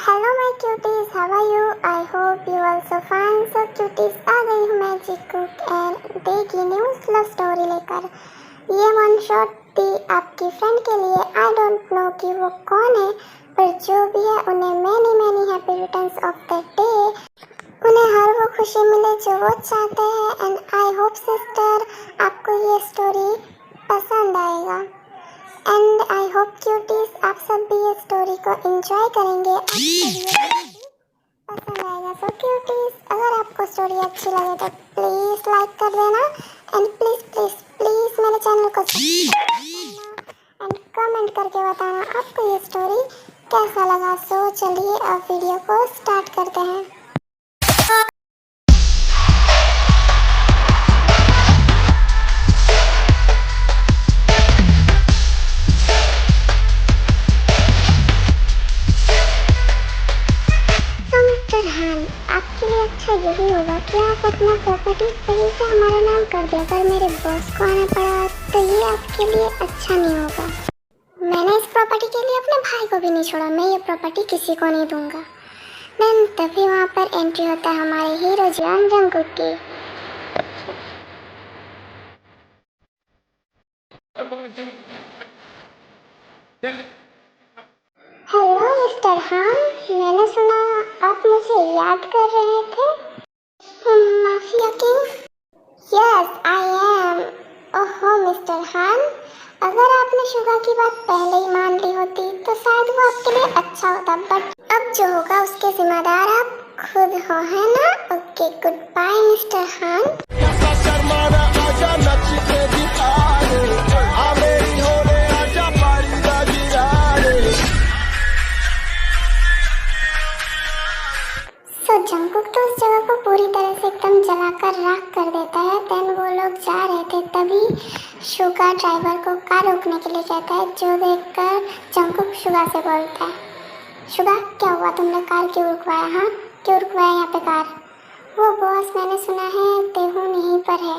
Hello my cuties, how are you? I hope you also fine. So cuties, आ गई हूँ मैं cook and देखी न्यूज़ लव स्टोरी लेकर। ये वन शॉट थी आपकी फ्रेंड के लिए। आई डोंट नो कि वो कौन है, पर जो भी है उन्हें many many happy returns of the day. उन्हें हर वो खुशी मिले जो वो चाहते हैं। एंड आई होप सिस्टर आपको ये स्टोरी पसंद आएगा। एंड आई होप क्यूटीज आप सब भी ये स्टोरी को एंजॉय करेंगे, आपको ये पसंद आएगा। सो क्यूटीज, अगर आपको स्टोरी अच्छी लगे तो प्लीज लाइक कर देना एंड प्लीज प्लीज प्लीज मेरे चैनल को सब्सक्राइब करना एंड कमेंट करके बताना आपको ये स्टोरी कैसा लगा। सो चलिए अब वीडियो को स्टार्ट करते हैं। फरहान, आपके लिए अच्छा यही होगा कि आप अपना प्रॉपर्टी सही से हमारा नाम कर दें। अगर मेरे बॉस को आना पड़ा तो ये आपके लिए अच्छा नहीं होगा। मैंने इस प्रॉपर्टी के लिए अपने भाई को भी नहीं छोड़ा। मैं ये प्रॉपर्टी किसी को नहीं दूंगा। देन तभी वहाँ पर एंट्री होता है हमारे हीरो जियान जंगकुक की। हेलो मिस्टर हान, मैंने सुना आप मुझे याद कर रहे थे। Mafia king? Yes I am. ओहो मिस्टर हान, अगर आपने शुगा की बात पहले ही मान ली होती तो शायद वो आपके लिए अच्छा होता, बट अब जो होगा उसके जिम्मेदार आप खुद हो, है ना? ओके, गुड बाय मिस्टर हान। जंगकुक तो उस जगह को पूरी तरह से एकदम जलाकर राख कर देता है। देन वो लोग जा रहे थे, तभी शुगा ड्राइवर को कार रोकने के लिए कहता है, जो देखकर जंगकुक शुगा से बोलता है, शुगा क्या हुआ, तुमने कार क्यों रुकवाया? हाँ, क्यों रुकवाया यहाँ पे कार? वो बॉस, मैंने सुना है तेहून यहीं पर है।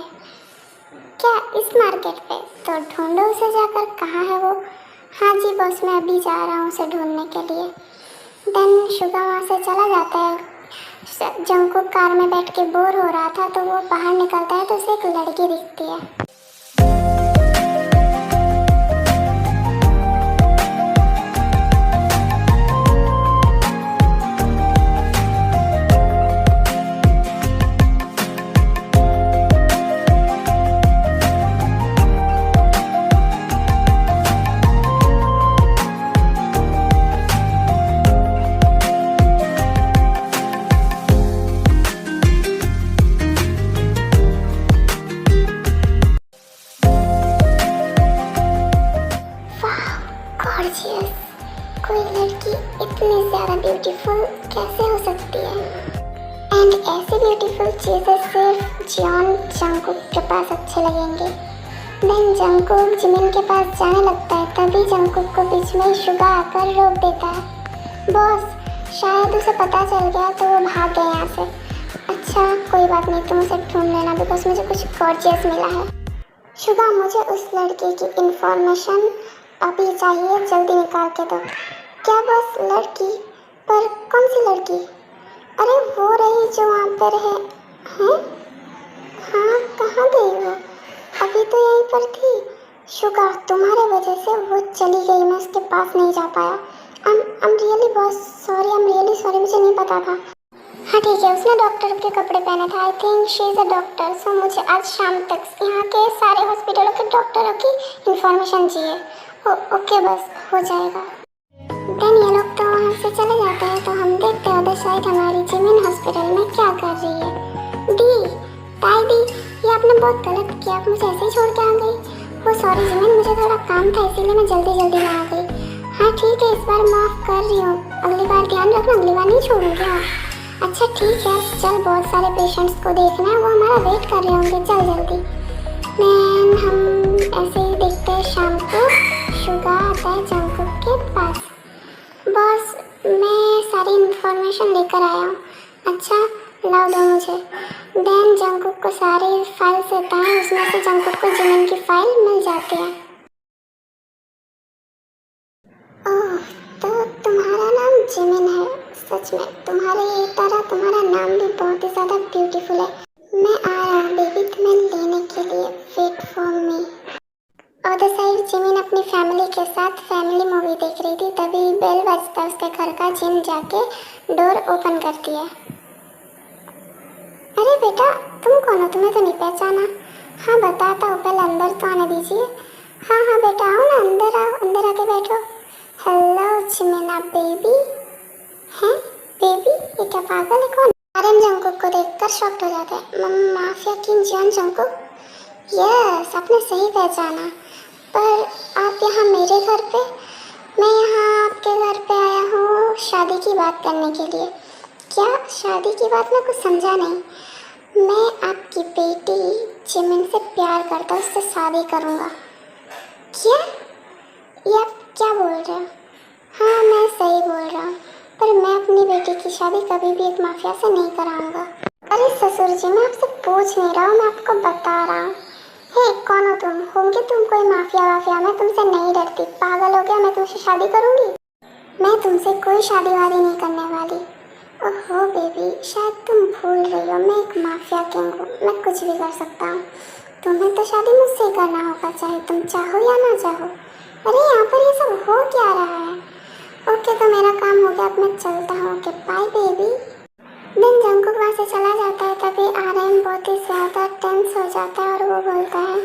क्या इस मार्केट पे? तो ढूंढो उसे जाकर, कहाँ है वो? हाँ जी बॉस, मैं अभी जा रहा हूँ उसे ढूंढने के लिए। देन शुगा वहाँ से चला जाता है। जंगकुक कार में बैठ के बोर हो रहा था तो वो बाहर निकलता है तो उसे एक लड़की दिखती है। कोई लड़की इतनी ज़्यादा ब्यूटीफुल कैसे हो सकती है? एंड ऐसी ब्यूटीफुल चीज़ें सिर्फ जियोन जंगकुक के पास अच्छे लगेंगे। देन जंगकुक जिमिन के पास जाने लगता है, तभी जंगकुक को बीच में शुगा आकर रोक देता है। बॉस, शायद उसे पता चल गया तो वो भाग गए यहाँ से। अच्छा कोई बात नहीं, तुम उसे ढूंढ लेना, बिकॉज मुझे कुछ गॉर्जियस मिला है। शुगा, मुझे उस लड़की की इंफॉर्मेशन अभी चाहिए, जल्दी निकाल के दो। क्या बस लड़की? पर कौन सी लड़की? अरे वो रही जो वहाँ पर है। हैं? हाँ, कहाँ गई वो? अभी तो यहीं पर थी। शुगा, तुम्हारे वजह से वो चली गई, मैं उसके पास नहीं जा पाया। I'm really boss, sorry, I'm really sorry, मुझे नहीं पता था। हाँ ठीक है, उसने डॉक्टर के कपड़े पहने थे। I think she is a doctor. So मुझे आज शाम तक यहाँ के सारे हॉस्पिटलों के डॉक्टरों की इंफॉर्मेशन चाहिए। ओके बस, हो जाएगा। देन ये लोग तो वहाँ से चले जाते हैं, तो हम देखते हैं उधर साइड हमारी जिमिन हॉस्पिटल में क्या कर रही है। ताई दी, ये आपने बहुत गलत किया, आप मुझे ऐसे ही छोड़ के आ गई। वो सॉरी जिमिन, मुझे थोड़ा काम था इसीलिए मैं जल्दी जल्दी में आ गई। हाँ ठीक है, इस बार माफ़ कर रही हूँ, अगली बार ध्यान रखना, अगली बार नहीं छोड़ूंगी। हाँ अच्छा ठीक है, चल बहुत सारे पेशेंट्स को देखना है, वो हमारा वेट कर रहे होंगे, चल जल्दी। देन हम ऐसे ही देखते हैं शाम को शुगा आता है जंगकुक के पास। बॉस, मैं सारी इन्फॉर्मेशन लेकर आया हूँ। अच्छा लाओ दो मुझे। देन जंगकुक को सारी फाइल्स देता है, उसमें से जंगकुक को जिमिन की फाइल मिल जाती है। ओह, तो तुम्हारा नाम जिमिन है, सच में तुम्हारी तरह तुम्हारा नाम भी बहुत ही ज़्यादा ब्यूटीफुल है। मैं आ रहा बेबी तुम्हें लेने के लिए, wait for me. Other side Jimin अपनी फैमिली के साथ फैमिली मूवी देख रही थी, तभी बेल बजता उसके घर का। जिम जाके डोर ओपन करती है। अरे बेटा तुम कौन हो, तुम्हें तो नहीं पहचाना। हाँ बताता हूँ, पहले अंदर तो आने दीजिए। हाँ हाँ बेटा आओ ना, अंदर आओ, अंदर आके बैठो। Hello Jimina baby. हैं बेबी, ये क्या पागल है कौन? आर्यन जंकुक को देखकर शॉक्ड हो जाते हैं। Mafia king Jeon Jungkook. Yes आपने सही पहचाना, पर आप यहाँ मेरे घर पे? मैं यहाँ आपके घर पे आया हूँ शादी की बात करने के लिए। क्या शादी की बात? मैं कुछ समझा नहीं। मैं आपकी बेटी जिमिन से प्यार करता हूँ, उससे शादी करूँगा। क्या? ये आप क्या बोल रहे हो? हाँ मैं सही बोल रहा हूँ, पर मैं अपनी बेटी की शादी कभी भी एक माफिया से नहीं कराऊंगा। अरे ससुर जी मैं आपसे पूछ नहीं रहा हूँ, मैं आपको बता रहा हूँ। हे कौन हो तुम? होंगे तुम कोई माफिया वाफिया? मैं तुमसे नहीं डरती, पागल हो गया? मैं तुमसे शादी करूँगी? मैं तुमसे कोई शादी वादी नहीं करने वाली। ओहो बेबी शायद तुम भूल रही हो, मैं एक माफिया किंग हूँ, मैं कुछ भी कर सकता हूँ। तुम्हें तो शादी मुझसे ही करना होगा, चाहे तुम चाहो या ना चाहो। अरे यहाँ पर ये सब हो क्या रहा है? ओके तो मेरा काम हो गया, अब मैं चलता हूँ। Okay bye baby. Then Jungkook वहाँ से चला जाता है, तभी आर्यन बहुत ही ज़्यादा टेंस हो जाता है और वो बोलता है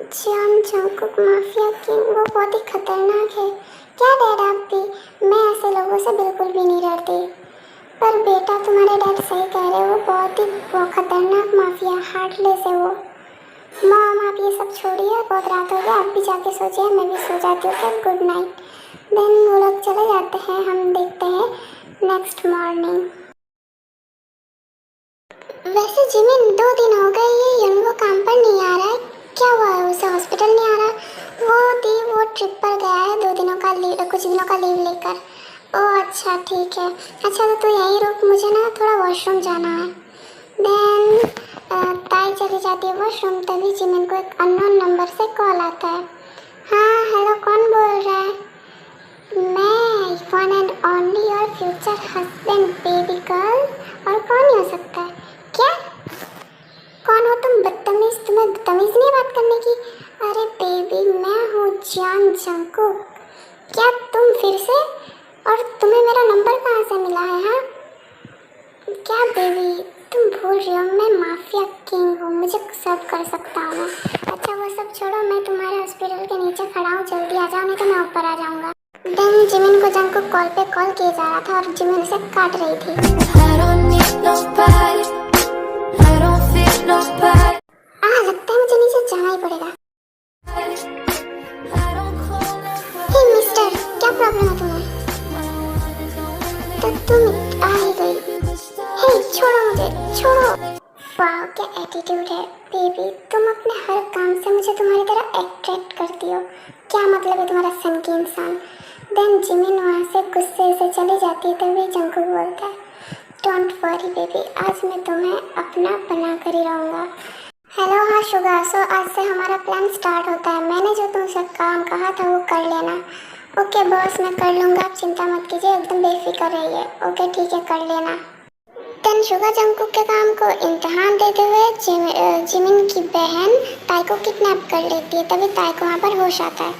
जियोन जंकुक माफिया किंग, वो बहुत ही खतरनाक है। क्या डैड आप भी? मैं ऐसे लोगों से बिल्कुल भी नहीं डरती। पर बेटा तुम्हारे डैड सही कह रहे हो, वो बहुत ही खतरनाक माफिया, हार्टलेस है वो। मॉम आप ये सब छोड़िए, बहुत रात हो गया, आप भी जाके सोचिए, मैं भी सो जाती हूँ। फिर गुड नाइट। देन वो लोग चले जाते हैं। हम देखते हैं नेक्स्ट मॉर्निंग। वैसे जिमिन 2 दिन हो गए ये युनवो काम पर नहीं आ रहा है, क्या हुआ है? उसे हॉस्पिटल नहीं आ रहा? वो ट्रिप पर गया है 2 दिनों का कुछ दिनों का लीव लेकर। ओह अच्छा ठीक है। अच्छा तो तू यहीं रुक, मुझे ना थोड़ा वॉशरूम जाना है। देन ताई चली जाती है वॉशरूम, तभी जिमिन को एक अननोन नंबर से कॉल आता है। हाँ हेलो कौन बोल रहा है? मैं one and only your future husband baby girl. और कौन ही हो सकता है? क्या? कौन हो तुम बदतमीज? तुम्हें तमीज नहीं है बात करने की? अरे बेबी मैं हूँ जियोन जंकुक। क्या तुम फिर से? और तुम्हें मेरा नंबर कहाँ से मिला है? हाँ क्या बेबी तुम भूल रही हो, मैं माफिया किंग हूँ, मुझे सब कर सकता हूँ मैं। अच्छा वो सब छोड़ो, मैं तुम्हारे हॉस्पिटल के नीचे खड़ा हूँ, जल्दी आ जाओ नहीं तो मैं ऊपर आ जाऊँगा। देन जिमिन को जंकुक कॉल पे कॉल किया जा रहा था और जिमिन उसे काट रही थी। लगता है मुझे नीचे जाना ही पड़ेगा। हे मिस्टर क्या प्रॉब्लम है तुम्हें? तो तुम आ ही गई। हे छोड़ो मुझे, छोड़ो। वाह क्या एटीट्यूड है बेबी, तुम अपने हर काम से मुझे तुम्हारी तरह अट्रैक्ट करती हो। क्या मतलब है तुम्हारा सन की इंसान? देन जिमिन वहाँ से गुस्से से चली जाती है, तभी जंकुक बोलता है डोंट वरी बेबी, आज मैं तुम्हें अपना बना कर ही रहूँगा। हेलो हाँ शुगर, सो आज से हमारा प्लान स्टार्ट होता है। मैंने जो तुमसे काम कहा था वो कर लेना। ओके बॉस मैं कर लूँगा, आप चिंता मत कीजिए, एकदम बेफिक्र रहिए। ओके ठीक है कर लेना। देन शुगर जंकुक के काम को इम्तिहान देते हुए जिमिन की बहन ताई को किडनैप कर लेती है, तभी ताई को वहाँ पर होश आता है।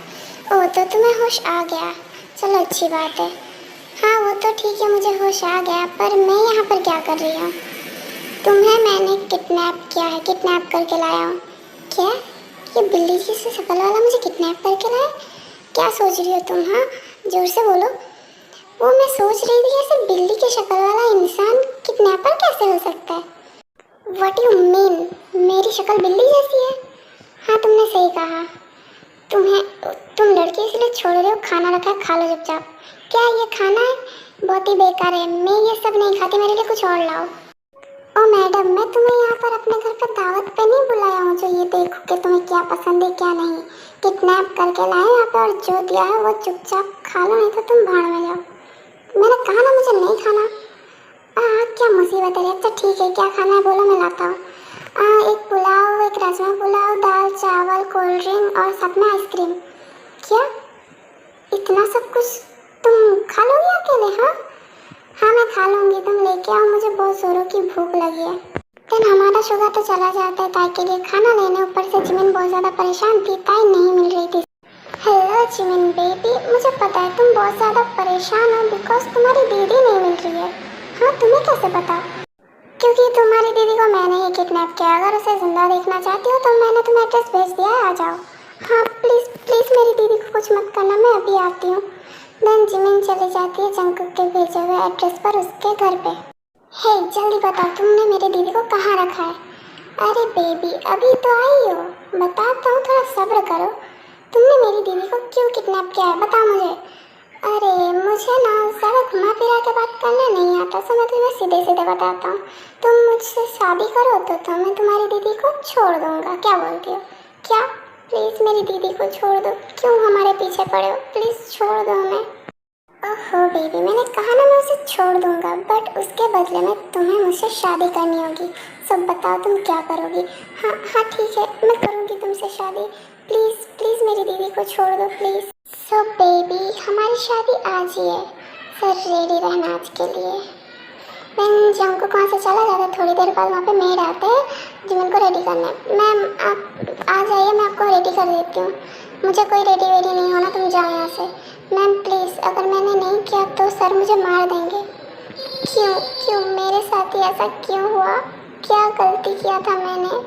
ओह तो तुम्हें होश आ गया, चलो अच्छी बात है। हाँ वो तो ठीक है मुझे होश आ गया, पर मैं यहाँ पर क्या कर रही हूँ? तुम्हें मैंने किडनैप किया है, किडनैप करके लाया हूँ। क्या? ये बिल्ली की सी शक्ल वाला मुझे किडनैप करके लाया? क्या सोच रही हो तुम? हाँ जोर से बोलो। वो मैं सोच रही थी ऐसे बिल्ली की शक्ल वाला इंसान किडनैपर कैसे हो सकता है? What you mean? मेरी शक्ल बिल्ली जैसी है? हाँ तुमने सही कहा। तुम लड़की इसलिए छोड़ रहे हो, खाना रखा है खा लो चुपचाप। क्या ये खाना है? बहुत ही बेकार है, मैं ये सब नहीं खाती, मेरे लिए कुछ और लाओ। ओ मैडम मैं तुम्हें यहाँ पर अपने घर पर दावत पे नहीं बुलाया हूँ जो ये देखो कि तुम्हें क्या पसंद है क्या नहीं। किडनैप करके लाए यहाँ पे और जो दिया है वो चुपचाप खा लो, नहीं तो तुम भाड़ में जाओ। मैंने कहा ना मुझे नहीं खाना। क्या मुसीबत है? अच्छा ठीक है क्या खाना है बोलो मैं लाता हूँ। एक पुलाव, एक राजमा पुलाव, दाल चावल, कोल्ड ड्रिंक और साथ में आइसक्रीम। क्या इतना सब कुछ तुम खा लोगे अकेले? हाँ हाँ मैं लेके आओ, मुझे बहुत जोरों की भूख लगी है। देन हमारा शुगर तो चला जाता है ताई के लिए खाना लेने, ऊपर से जिमिन बहुत ज़्यादा परेशान थी, ताई नहीं मिल रही थी। हेलो जिमिन बेबी, मुझे पता है तुम बहुत ज़्यादा परेशान हो बिकॉज तुम्हारी दीदी नहीं मिल रही है। हाँ, तुम्हें कैसे पता? क्योंकि तुम्हारी दीदी को मैंने ही किडनैप किया। अगर उसे जिंदा देखना चाहती हो तो मैंने तुम्हें एड्रेस भेज दिया है, आ जाओ। हाँ प्लीज़ प्लीज़ मेरी दीदी को कुछ मत करना, मैं अभी आती हूँ। देन जिमिन चली जाती है जंगकुक के भेजे हुए एड्रेस पर उसके घर पे। हे जल्दी बताओ, तुमने मेरी दीदी को कहाँ रखा है? अरे बेबी अभी तो आई हो, बताता हूँ, थोड़ा सब्र करो। तुमने मेरी दीदी को क्यों किडनैप किया है, बताओ मुझे। अरे मुझे ना ज़्यादा घुमा फिरा के बात करना नहीं आता, सो मैं तुम्हें सीधे सीधे बताता हूँ। तुम मुझसे शादी करो तो मैं तुम्हारी दीदी को छोड़ दूँगा, क्या बोलती हो? क्या? प्लीज़ मेरी दीदी को छोड़ दो, क्यों हमारे पीछे पड़े हो? प्लीज़ छोड़ दो हमें। ओहो बेबी, मैंने कहा ना मैं उसे छोड़ दूँगा, बट उसके बदले में तुम्हें मुझसे शादी करनी होगी। सब बताओ तुम क्या करोगी? हाँ हाँ ठीक है, मैं करूँगी तुमसे शादी। प्लीज़ प्लीज़ मेरी दीदी को छोड़ दो प्लीज़। सो बेबी हमारी शादी आज ही है, सर रेडी रहना आज के लिए। देन जंगकुक वहाँ से चला जाता है, थोड़ी देर बाद वहाँ पे मेड आते हैं जिमिन को रेडी करने। मैम आप आ जाइए, मैं आपको रेडी कर देती हूँ। मुझे कोई रेडी वेडी नहीं होना, तुम जाओ यहाँ से। मैम प्लीज़, अगर मैंने नहीं किया तो सर मुझे मार देंगे। क्यों क्यों मेरे साथ ही ऐसा क्यों हुआ? क्या गलती किया था मैंने?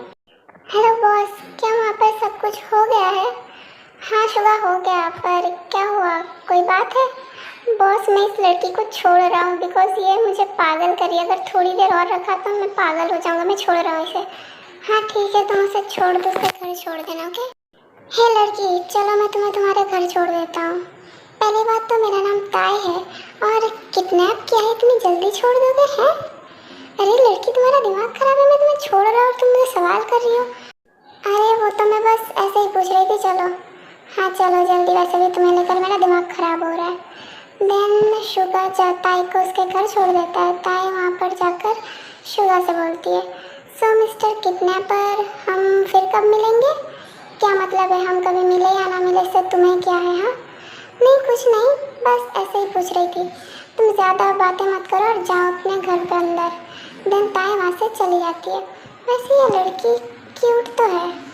हेलो बॉस, क्या वहाँ पर सब कुछ हो गया है? हाँ शुगा हो गया, पर क्या हुआ, कोई बात है? बॉस मैं इस लड़की को छोड़ रहा हूँ बिकॉज ये मुझे पागल करी, अगर थोड़ी देर और रखा तो मैं पागल हो जाऊँगा, मैं छोड़ रहा हूँ इसे। हाँ ठीक है, तुम उसे छोड़ दो, उसके घर छोड़ देना, ओके? हे लड़की चलो मैं तुम्हें तुम्हारे घर छोड़ देता हूँ। पहली बात तो मेरा नाम ताई है, और किडनैप किया है इतनी जल्दी छोड़ दोगे हैं? अरे लड़की तुम्हारा दिमाग खराब है, मैं तुम्हें छोड़ रहा हूँ और तुम मुझे सवाल कर रही हो। अरे वो तो मैं बस ऐसे ही पूछ रही थी, चलो। हाँ चलो जल्दी, वैसे भी तुम्हें लेकर मेरा दिमाग खराब हो रहा है। देन शुगा ताई को उसके घर छोड़ देता है। ताई वहाँ पर जाकर शुगा से बोलती है, सो मिस्टर किडनैपर हम फिर कब मिलेंगे? क्या मतलब है हम कभी मिले या ना मिले, इससे तुम्हें क्या है? हाँ नहीं कुछ नहीं, बस ऐसे ही पूछ रही थी। तुम ज़्यादा बातें मत करो और जाओ अपने घर के अंदर। देन ताई वहाँ से चली जाती है। वैसे ये लड़की क्यूट तो है।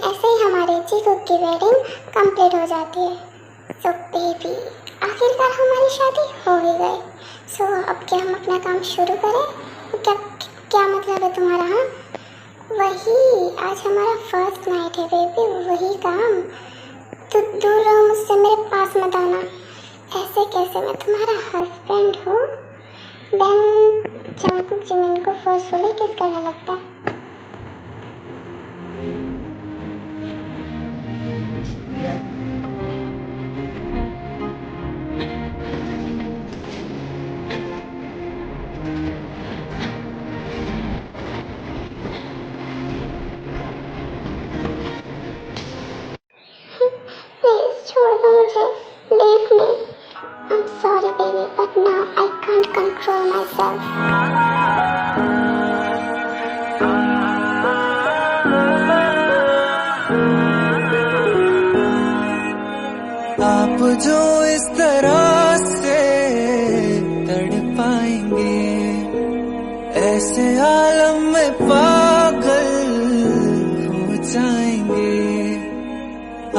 ऐसे ही हमारे जीकू की वेडिंग कंप्लीट हो जाती है। सो बेबी आखिरकार हमारी शादी हो ही गई। सो अब क्या हम अपना काम शुरू करें? क्या क्या मतलब है तुम्हारा? हाँ वही, आज हमारा फर्स्ट नाइट है बेबी, वही काम। तो दूर रहो मुझसे, मेरे पास मत आना। ऐसे कैसे, मैं तुम्हारा हस्बैंड हूँ। देन जंगकुक जिमिन को फोर्सफुली किस करने लगता है। प्लीज छोड़ दो मुझे, leave me. I'm sorry baby, but now I can't control myself. आप जो इस तरह से तड़पाएंगे, ऐसे आलम में पागल हो जाएंगे।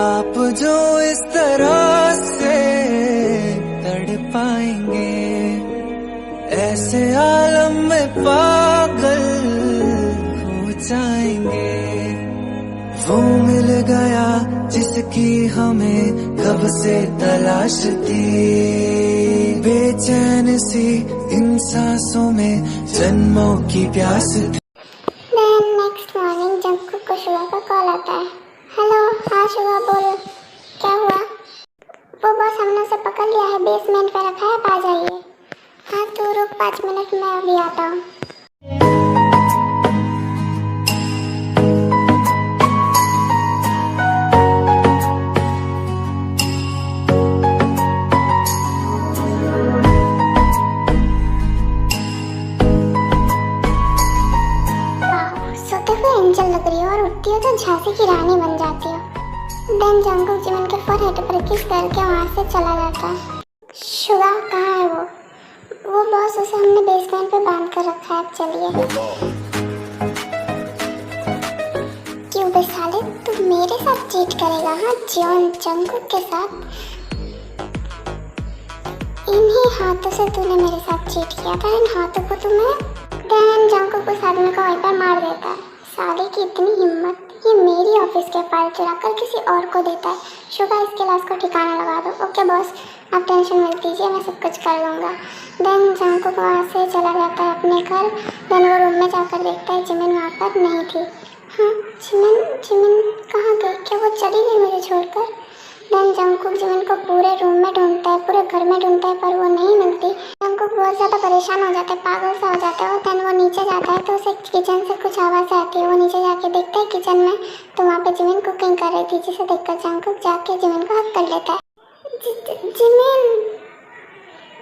आप जो इस तरह से तड़पाएंगे, ऐसे आलम में पागल हो जाएंगे। वो मिल गया जिसकी हमें कब से तलाश थी, बेचैन सी इन सांसों में जन्मों की प्यास थी। नेक्स्ट मॉर्निंग जंगकुक को शुगा का कॉल आता है। हेलो हाँ शुगा बोलो, क्या हुआ? वो बॉस हमने उसे पकड़ लिया है, बेसमेंट पे रखा है, आप आ जाइए। हाँ तो रुक 5 मिनट, मैं अभी आता हूँ। सोते हुए एंजल लग रही हो और उठती हो तो झांसी की रानी बन जाती हो। देन जंगकुक जिमिन के फोरहेड पर किस करके वहाँ से चला जाता है। शुगा कहाँ है वो बॉस, उसे हमने बेसमेंट पे बांध कर रखा है, अब चलिए। क्यों बे साले, तू मेरे साथ चीट करेगा? हाँ जियोन जंगकुक के साथ, इन्हीं हाथों से तूने मेरे साथ चीट किया था। इन हाथों को देन जंगकुक उस आदमी को वहीं पर मार देता है। साले की इतनी हिम्मत, ये मेरी ऑफिस के फाइल चुरा कर किसी और को देता है। शुगा इसके लाश को ठिकाना लगा दो। ओके बॉस, आप टेंशन मत लीजिए, मैं सब कुछ कर लूँगा। देन जंगकुक वहाँ से चला जाता है अपने घर। देन वो रूम में जाकर देखता है जिमिन वहाँ पर नहीं थी। हाँ जिमिन कहाँ गई? क्या वो चली गई मुझे छोड़कर? देन जंगकुक जिमिन को पूरे रूम में ढूंढता है, पूरे घर में ढूंढता है, पर वो नहीं मिलती। जंगकुक बहुत ज़्यादा परेशान हो जाता है, पागल सा हो जाता है। देन वो नीचे जाता है तो उसे किचन से कुछ आवाज़ आती है। वो नीचे जाके देखता है किचन में, तो वहाँ पे जिमिन कुकिंग कर रही थी, जिसे देखकर जंगकुक जाके जिमिन को हक कर लेता है।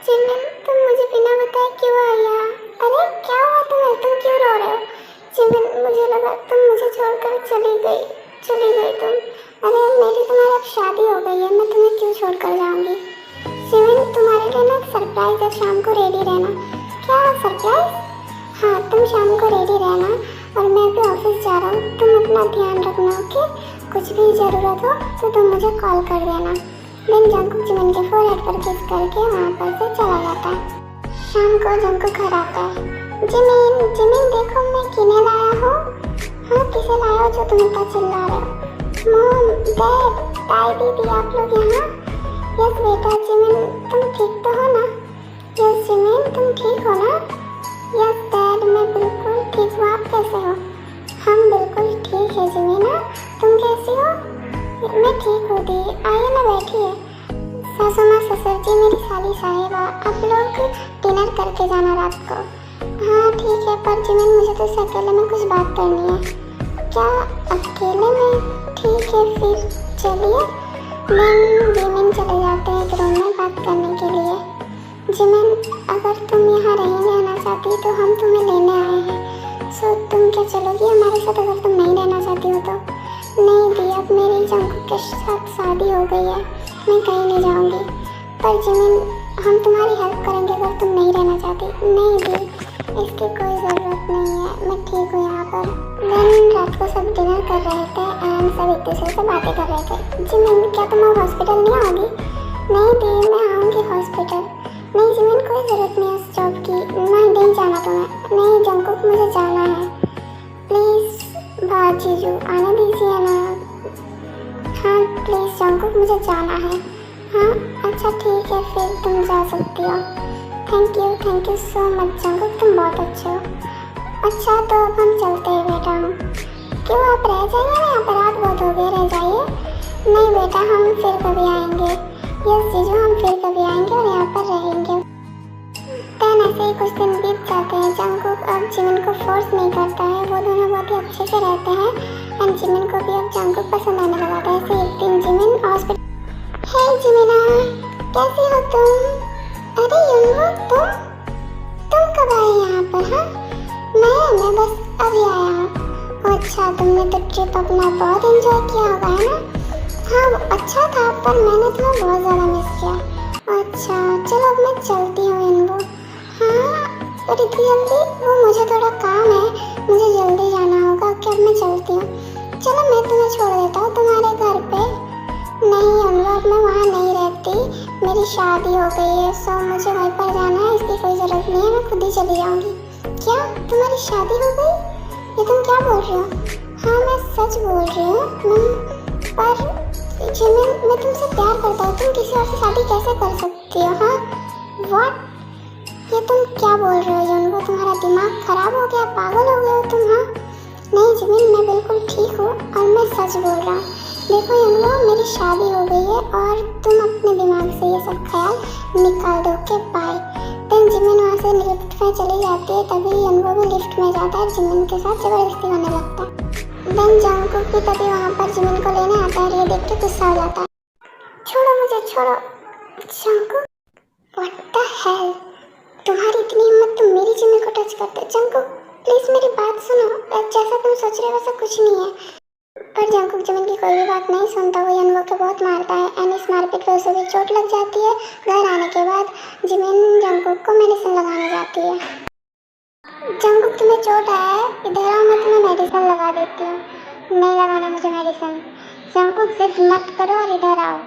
जिमिन तुम मुझे बिना बताए क्यों आई यहाँ? अरे क्या हुआ तुम्हें, तुम क्यों रो रहे हो? जिमिन मुझे लगा तुम मुझे छोड़कर चली गई तुम। अरे मेरी तुम्हारी अब शादी हो गई है, मैं तुम्हें क्यों छोड़कर जाऊंगी? जिमिन तुम्हारे लिए ना सरप्राइज है, शाम को रेडी रहना। क्या सरप्राइज? हाँ तुम शाम को रेडी रहना और मैं अभी ऑफिस जा रहा हूँ, तुम अपना ध्यान रखना। ओके, कुछ भी ज़रूरत हो तो तुम मुझे कॉल कर देना। देन जंगकुक जिमिन के फोरहेड पर किस करके वहाँ पर से चला जाता है। शाम को जंगकुक घर आता है। जिमिन देखो मैं किन्हें लाया हूँ। हाँ किसे लाया हो जो तुम इतना चिल्ला रहे हो? मॉम, डैड, ताई दीदी, आप लोग यहाँ? यस बेटा। जिमिन तुम ठीक तो हो ना? यस जिमिन तुम ठीक हो ना? यस डैड मैं बिल्कुल ठीक हूँ, आप कैसे हो? हम बिल्कुल ठीक है जिमिन। तुम कैसी हो? मैं ठीक हूँ दी, आइए ना बैठिए। सासू माँ, ससुर जी, मेरी साली साहिबा, आप लोग डिनर करके जाना रात को। हाँ ठीक है, पर जिमिन मुझे तो इससे अकेले में कुछ बात करनी है। क्या अकेले में? ठीक है फिर चलिए। देन जिमिन चले जाते हैं एक रूम में बात करने के लिए। जिमिन अगर तुम यहाँ नहीं रहना चाहती तो हम तुम्हें लेने आए हैं। सो तुम क्या चलोगी हमारे साथ अगर तुम नहीं रहना चाहती हो तो? नहीं दी, अब मेरी जंगकुक के साथ शादी हो गई है, मैं कहीं नहीं जाऊंगी। पर जिमिन हम तुम्हारी हेल्प करेंगे अगर तुम नहीं रहना चाहती। नहीं दी, इसकी कोई ज़रूरत नहीं है, मैं ठीक हूँ यहाँ पर। देन रात को सब डिनर कर रहे थे एंड सब एक दूसरे से बातें कर रहे थे। जिमिन क्या तुम अब हॉस्पिटल नहीं आओगी? नहीं दी, मैं आऊँगी हॉस्पिटल। नहीं जिमिन कोई ज़रूरत नहीं है उस जॉब की, नहीं जाना तुम्हें। नहीं जंगकुक मुझे जाना है, प्लीज़ जीजू आने दीजिए ना। हाँ प्लीज़ जंगकुक मुझे जाना है। हाँ अच्छा ठीक है फिर तुम जा सकती हो। Thank you so much Jungkook, तुम बहुत अच्छे हो। अच्छा तो अब हम चलते हैं बेटा। क्यों आप रह जाइए ना, यहाँ पर रात बहुत हो गई, रह जाइए। नहीं बेटा हम फिर कभी आएंगे। यस जीजू हम फिर कभी आएंगे और यहाँ पर रहेंगे। देन ऐसे ही कुछ दिन बीत जाते हैं। जंगकुक अब जिमिन को फोर्स नहीं करता है, वो दोनों बहुत ही अच्छे से रहते हैं एंड जिमिन को भी अब जंगकुक पसंद आने लगा था। ऐसे एक दिन जिमिन हॉस्पिटल। हे जिमिना, कैसी हो तुम? अरे युनवो तुम कब आए यहाँ पर? हाँ मैं बस अभी आया हूँ। अच्छा तुमने तो ट्रिप अपना बहुत एंजॉय किया होगा है ना? हाँ अच्छा था, पर मैंने तुम्हें बहुत ज़्यादा मिस किया। अच्छा चलो अब मैं चलती हूँ युनवो। हाँ पर इतनी जल्दी? वो मुझे थोड़ा काम है, मुझे जल्दी जाना होगा। क्या मैं चलती हूँ? चलो मैं तुम्हें छोड़ देता हूँ तुम्हारे घर पे। नहीं अनुराग मैं वहाँ नहीं रहती, मेरी शादी हो गई है, सो मुझे वहीं पर जाना है, इसकी कोई ज़रूरत नहीं है, मैं खुद ही चली जाऊँगी। क्या तुम्हारी शादी हो गई? ये तुम क्या बोल रही हो? हाँ मैं सच बोल रही हूँ। पर जिमिन मैं तुमसे प्यार करता हूँ, तुम किसी और से शादी कैसे कर सकती हो? हाँ व्हाट? ये तुम क्या बोल रहे हो जुनगो? तुम्हारा दिमाग खराब हो गया, पागल हो गए हो तुम? हाँ नहीं जिमिन मैं बिल्कुल ठीक हूँ और मैं सच बोल रहा हूँ। देखो यंगो, मेरी शादी हो गई है और तुम अपने दिमाग से ये सब ख्याल निकाल दो के बाय। देन जिमिन वहाँ से लिफ्ट में चली जाती है, तभी यंगो भी लिफ्ट में जाता है, जिमिन के साथ जबरदस्ती करने लगता है। देन जंगकुक भी तभी वहाँ पर जिमिन को लेने आता है, ये देख के गुस्सा हो जाता है। छोड़ो मुझे, छोड़ो। जंगकुक, व्हाट द हेल, तुम्हारी इतनी हिम्मत, तुम मेरी जिमिन को टच करते। जंगकुक प्लीज मेरी बात सुनो, जैसा तुम सोच रहे हो वैसा कुछ नहीं है। पर जंगकुक जिमिन की कोई भी बात नहीं सुनता, वो यंगो को बहुत मारता है एंड इस मारपीट में उसे भी चोट लग जाती है। घर आने के बाद जिमिन जंगकुक को मेडिसिन लगाने जाती है। जंगकुक तुम्हें चोट आया है, इधर आओ, मैं तुम्हें मेडिसिन लगा देती हूँ। नहीं लगाना मुझे मेडिसिन। जंगकुक जिद मत करो और इधर आओ।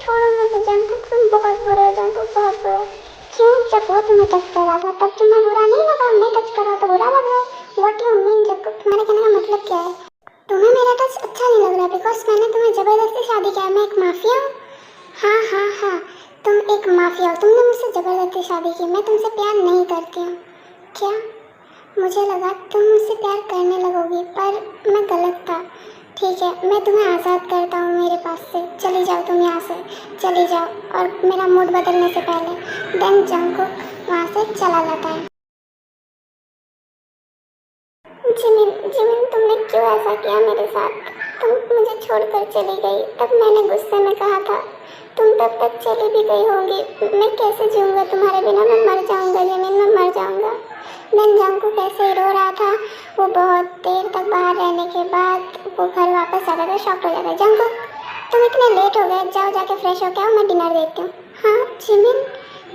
छोड़ो मुझे जंगकुक, तुम बहुत बुरे हो। जंगकुक बहुत बुरे। क्यों? जब वो तुम्हें टच कर रहा था तब तुम्हें बुरा नहीं लगा, मैं टच कर रहा तो बुरा लग रहा है। व्हाट यू मीन जंगकुक, तुम्हारे कहने का मतलब क्या है? तुम्हें मेरा टच अच्छा नहीं लग रहा बिकॉज मैंने तुम्हें जबरदस्ती शादी किया। मैं एक माफिया हूँ? हाँ हाँ हाँ, तुम एक माफिया हो, तुमने मुझसे जबरदस्ती शादी की। मैं तुमसे प्यार नहीं करती हूँ। क्या? मुझे लगा तुम मुझसे प्यार करने लगोगी, पर मैं गलत था। ठीक है, मैं तुम्हें आज़ाद करता हूँ मेरे पास से। चली जाओ तुम यहाँ से, चली जाओ, और मेरा मूड बदलने से पहले। देन जंगकुक वहाँ से चला जाता है। जिमिन, जिमिन तुमने क्यों ऐसा किया मेरे साथ? तुम मुझे छोड़कर चली गई, तब मैंने गुस्से में कहा था। तुम तब तक चली भी गई होंगी। मैं कैसे जीऊँगा तुम्हारे बिना? मैं मर जाऊँगा जिमिन, मैं मर जाऊँगा। देन जंगकुक ऐसे ही रो रहा था। वो बहुत देर तक बाहर रहने के बाद वो घर वापस आता था, शॉक हो जाता है। जंगकुक तुम इतने लेट हो गए, जाओ जाके फ्रेश हो के आओ, मैं डिनर देती हूँ। हाँ जिमिन,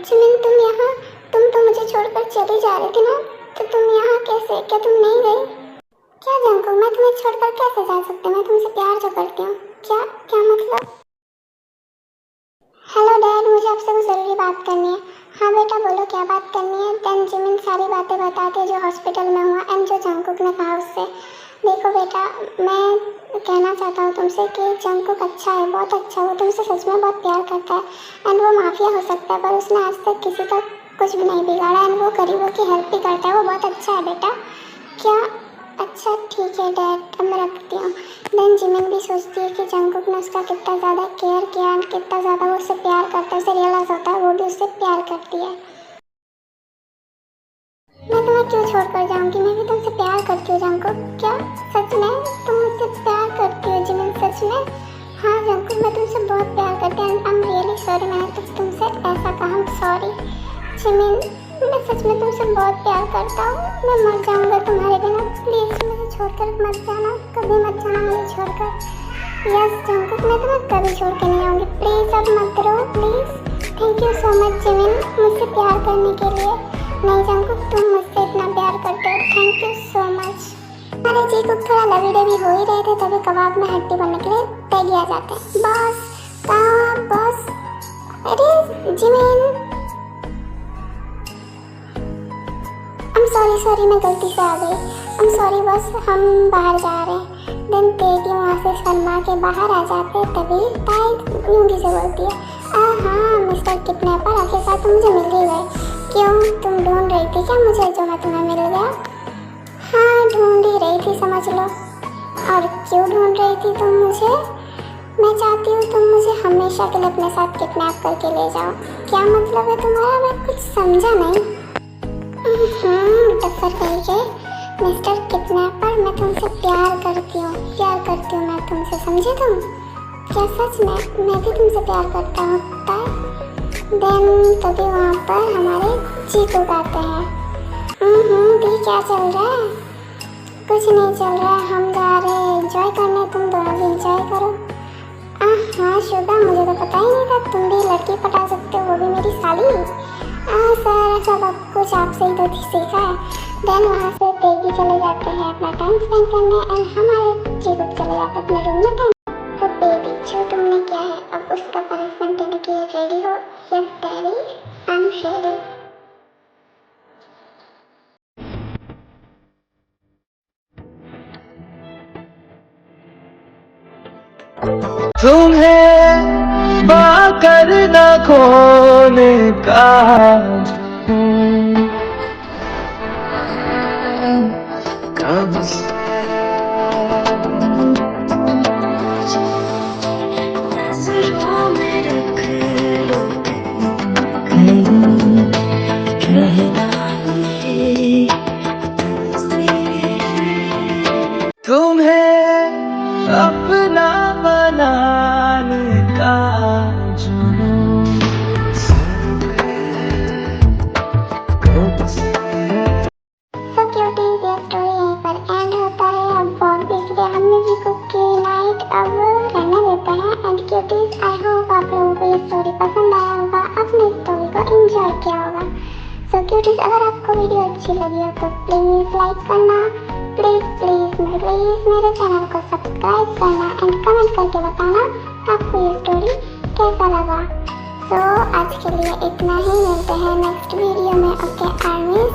जिमिन तुम यहाँ, तुम तो मुझे छोड़कर चली जा रही थी ना, तो तुम यहाँ कैसे? क्या तुम नहीं गई? क्या जंगकुक, मैं तुम्हें छोड़कर कैसे जा सकती हूँ? मैं तुमसे प्यार जो करती हूँ। क्या क्या मतलब? हेलो डैड, मुझे आपसे कुछ ज़रूरी बात करनी है। हाँ बेटा बोलो, क्या बात करनी है? देन जिमिन सारी बातें बताते जो हॉस्पिटल में हुआ एंड जो जंगकुक ने कहा उससे। देखो बेटा, मैं कहना चाहता हूँ तुमसे कि जंगकुक अच्छा है, बहुत अच्छा है। वो तुमसे सच में बहुत प्यार करता है एंड वो माफिया हो सकता है, पर उसने आज तक किसी का कुछ भी नहीं बिगाड़ा एंड वो गरीबों की हेल्प भी करता है। वो बहुत अच्छा है बेटा। क्या? अच्छा ठीक है डैड, अब मैं रखती हूँ। देन जिमिन भी सोचती है कि जंगकुक ने उसका कितना ज़्यादा केयर किया एंड कितना ज़्यादा वो उससे प्यार करता है। उसे रियलाइज़ होता है वो भी उससे प्यार करती है। मैं तुम्हें क्यों छोड़कर जाऊंगी? मैं भी तुमसे प्यार करती हूँ जंगकुक। क्या सच में तुम मुझसे प्यार करती हो जिमिन? सच में? हाँ जंगकुक, मैं तुमसे बहुत प्यार करती हूँ। आई एम रियली सॉरी, मैंने तुमसे ऐसा कहा, सॉरी। जिमिन मैं सच में तुमसे बहुत प्यार करता हूँ। मैं मर जाऊंगा तुम्हारे बिना, प्लीज़ मुझे छोड़कर मत जाना, कभी मत जाना मुझे छोड़कर। यस जंगकुक, मैं तुम्हें कभी छोड़ के नहीं आऊँगी, प्लीज़ अब मत रहो please. Thank you so much Jimin मुझसे प्यार करने के लिए। नहीं जंगकुक, तुम मुझसे इतना प्यार करते हो, थैंक यू सो मच। अरे जी कुक थोड़ा लवी डवी हो ही रहे थे, तभी कबाब में हड्डी बनने के लिए तैगी आ जाते हैं। बॉस कहाँ बॉस? अरे जिमिन, सॉरी मैं गलती से आ गई। I'm सॉरी बस, हम बाहर जा रहे हैं। देन तेगी वहाँ से शर्मा के बाहर आ जाते, तभी ताई यूंगी से बोलती है, हाँ मिस्टर किडनैपर, आखिरकार तुम मुझे मिल ही गए। क्यों, तुम ढूंढ रही थी क्या मुझे जो मैं तुम्हें मिल गया? हाँ ढूंढ ही रही थी समझ लो। और क्यों ढूंढ रही थी तुम मुझे? मैं चाहती हूँ तुम मुझे हमेशा के लिए अपने साथ किडनैप करके ले जाओ। क्या मतलब है तुम्हारा? मैं कुछ समझा नहीं। टक्कर करिए मिस्टर किडनैपर, मैं तुमसे प्यार करती हूँ मैं तुमसे, समझे तुम? क्या सच में? मैं भी तुमसे प्यार करता हूँ ताई। देन तभी वहाँ पर हमारे चीकू गाते हैं। दी क्या चल रहा है? कुछ नहीं चल रहा है, हम जा रहे हैं एंजॉय करने, तुम दोनों भी एंजॉय करो। हाँ शुगा, मुझे तो पता ही नहीं था तुम भी लड़की पटा सकते हो, वो भी मेरी साली। सर सब कुछ आपसे ही तो सीखा है। देन वहाँ से तेगी चले जाते हैं अपना टाइम स्पेंड करने एंड हमारे चीकू चले जाते हैं अपने रूम में टाइम। तो बेबी जो तुमने किया है अब उसका पनिशमेंट देने के लिए रेडी हो? Yes daddy, I am ready. तुम्हें पाकर न खोने का कब से नजरों में रख लो तुम्हें अपना बनाने का जुनून सो क्यूटीज, ये स्टोरी यहीं पर एंड होता है। अब इसलिए हम म्यूजिक की नाइट अब रहने देते हैं। एंड क्यूटीज, आई होप आप लोगों को ये स्टोरी पसंद आया होगा, अपनी स्टोरी को एंजॉय किया होगा। सो क्यूटीज, अगर आपको वीडियो अच्छी लगी हो तो प्लीज लाइक करना, प्लीज मेरे चैनल को सब्सक्राइब करना एंड कमेंट करके बताना आपको ये स्टोरी कैसा लगा। सो आज के लिए इतना ही, मिलते हैं नेक्स्ट वीडियो में। ओके आर्मीज,